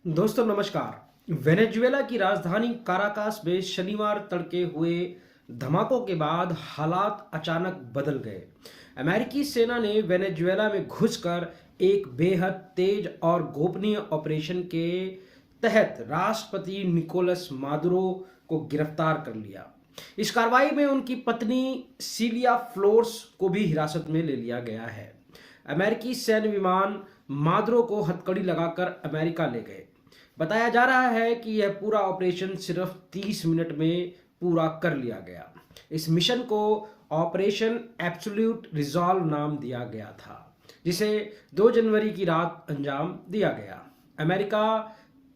दोस्तों नमस्कार। वेनेजुएला की राजधानी काराकास में शनिवार तड़के हुए धमाकों के बाद हालात अचानक बदल गए। अमेरिकी सेना ने वेनेजुएला में घुसकर एक बेहद तेज और गोपनीय ऑपरेशन के तहत राष्ट्रपति निकोलस मादुरो को गिरफ्तार कर लिया। इस कार्रवाई में उनकी पत्नी सिलिया फ्लोर्स को भी हिरासत में ले लिया गया है। अमेरिकी सैन्य विमान मादुरो को हथकड़ी लगाकर अमेरिका ले गए। बताया जा रहा है कि यह पूरा ऑपरेशन सिर्फ 30 मिनट में पूरा कर लिया गया। इस मिशन को ऑपरेशन एब्सोल्यूट रिजॉल्व नाम दिया गया था, जिसे 2 जनवरी की रात अंजाम दिया गया। अमेरिका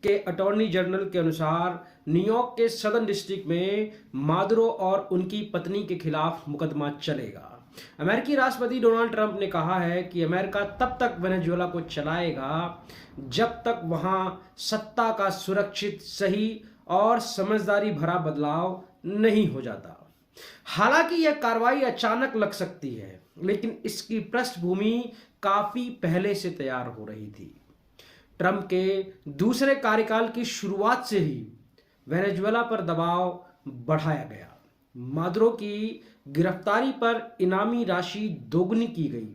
के अटॉर्नी जनरल के अनुसार न्यूयॉर्क के सदर्न डिस्ट्रिक्ट में मादुरो और उनकी पत्नी के खिलाफ मुकदमा चलेगा। अमेरिकी राष्ट्रपति डोनाल्ड ट्रंप ने कहा है कि अमेरिका तब तक वेनेजुएला को चलाएगा जब तक वहां सत्ता का सुरक्षित, सही और समझदारी भरा बदलाव नहीं हो जाता। हालांकि यह कार्रवाई अचानक लग सकती है, लेकिन इसकी पृष्ठभूमि काफी पहले से तैयार हो रही थी। ट्रंप के दूसरे कार्यकाल की शुरुआत से ही वेनेजुएला पर दबाव बढ़ाया गया। मादुरो की गिरफ्तारी पर इनामी राशि दोगुनी की गई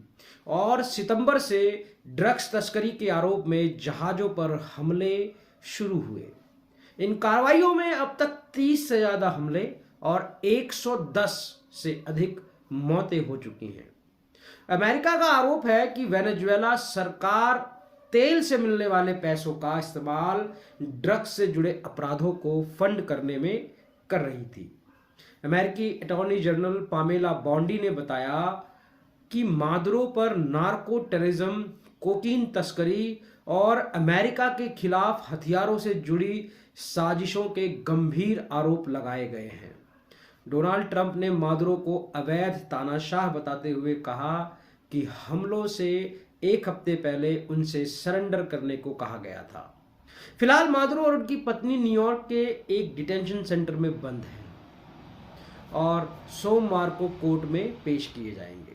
और सितंबर से ड्रग्स तस्करी के आरोप में जहाजों पर हमले शुरू हुए। इन कार्रवाइयों में अब तक 30 से ज्यादा हमले और 110 से अधिक मौतें हो चुकी हैं। अमेरिका का आरोप है कि वेनेजुएला सरकार तेल से मिलने वाले पैसों का इस्तेमाल ड्रग्स से जुड़े अपराधों को फंड करने में कर रही थी। अमेरिकी अटॉर्नी जनरल पामेला बॉन्डी ने बताया कि मादुरो पर नार्को टेररिज्म, कोकीन तस्करी और अमेरिका के खिलाफ हथियारों से जुड़ी साजिशों के गंभीर आरोप लगाए गए हैं। डोनाल्ड ट्रंप ने मादुरो को अवैध तानाशाह बताते हुए कहा कि हमलों से 1 हफ्ते पहले उनसे सरेंडर करने को कहा गया था। फिलहाल मादुरो और उनकी पत्नी न्यूयॉर्क के एक डिटेंशन सेंटर में बंद हैं और सोमवार को कोर्ट में पेश किए जाएंगे।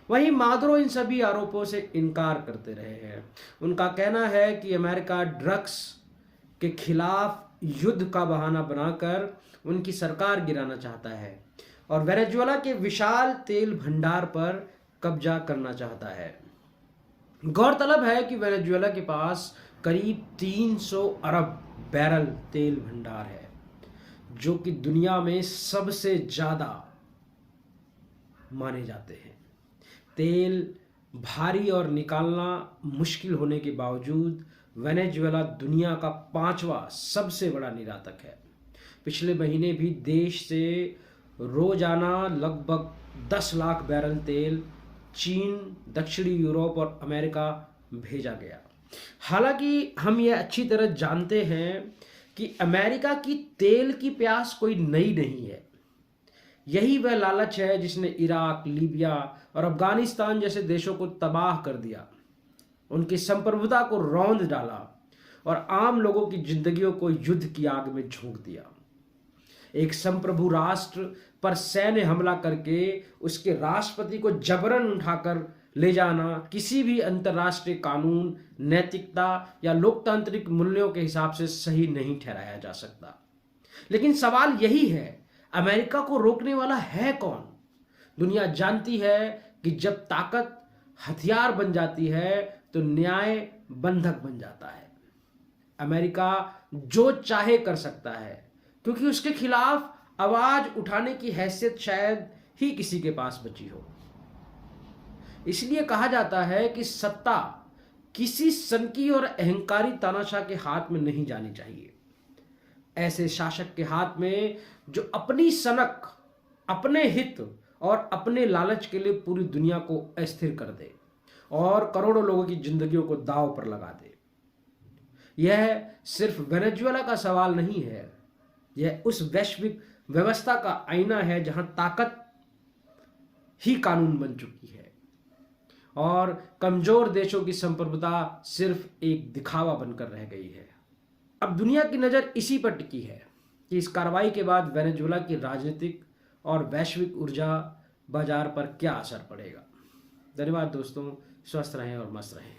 वहीं मादुरो इन सभी आरोपों से इनकार करते रहे हैं। उनका कहना है कि अमेरिका ड्रग्स के खिलाफ युद्ध का बहाना बनाकर उनकी सरकार गिराना चाहता है और वेनेजुएला के विशाल तेल भंडार पर कब्जा करना चाहता है। गौरतलब है कि वेनेजुएला के पास करीब 300 अरब बैरल तेल भंडार है, जो कि दुनिया में सबसे ज्यादा माने जाते हैं। तेल भारी और निकालना मुश्किल होने के बावजूद वेनेजुएला दुनिया का 5वां सबसे बड़ा निर्यातक है। पिछले महीने भी देश से रोजाना लगभग 10 लाख बैरल तेल चीन, दक्षिणी यूरोप और अमेरिका भेजा गया। हालांकि हम ये अच्छी तरह जानते हैं कि अमेरिका की तेल की प्यास कोई नई नहीं है। यही वह लालच है जिसने इराक, लीबिया और अफगानिस्तान जैसे देशों को तबाह कर दिया, उनकी संप्रभुता को रौंद डाला और आम लोगों की जिंदगियों को युद्ध की आग में झोंक दिया। एक संप्रभु राष्ट्र पर सैन्य हमला करके उसके राष्ट्रपति को जबरन उठाकर ले जाना किसी भी अंतर्राष्ट्रीय कानून, नैतिकता या लोकतांत्रिक मूल्यों के हिसाब से सही नहीं ठहराया जा सकता। लेकिन सवाल यही है, अमेरिका को रोकने वाला है कौन? दुनिया जानती है कि जब ताकत हथियार बन जाती है तो न्याय बंधक बन जाता है। अमेरिका जो चाहे कर सकता है, क्योंकि उसके खिलाफ आवाज उठाने की हैसियत शायद ही किसी के पास बची हो। इसलिए कहा जाता है कि सत्ता किसी सनकी और अहंकारी तानाशाह के हाथ में नहीं जानी चाहिए। ऐसे शासक के हाथ में जो अपनी सनक, अपने हित और अपने लालच के लिए पूरी दुनिया को अस्थिर कर दे और करोड़ों लोगों की जिंदगियों को दांव पर लगा दे। यह सिर्फ वेनेजुएला का सवाल नहीं है, यह उस वैश्विक व्यवस्था का आईना है जहां ताकत ही कानून बन चुकी है और कमजोर देशों की संप्रभुता सिर्फ एक दिखावा बनकर रह गई है। अब दुनिया की नजर इसी पर टिकी है कि इस कार्रवाई के बाद वेनेजुएला की राजनीतिक और वैश्विक ऊर्जा बाजार पर क्या असर पड़ेगा। धन्यवाद दोस्तों, स्वस्थ रहें और मस्त रहें।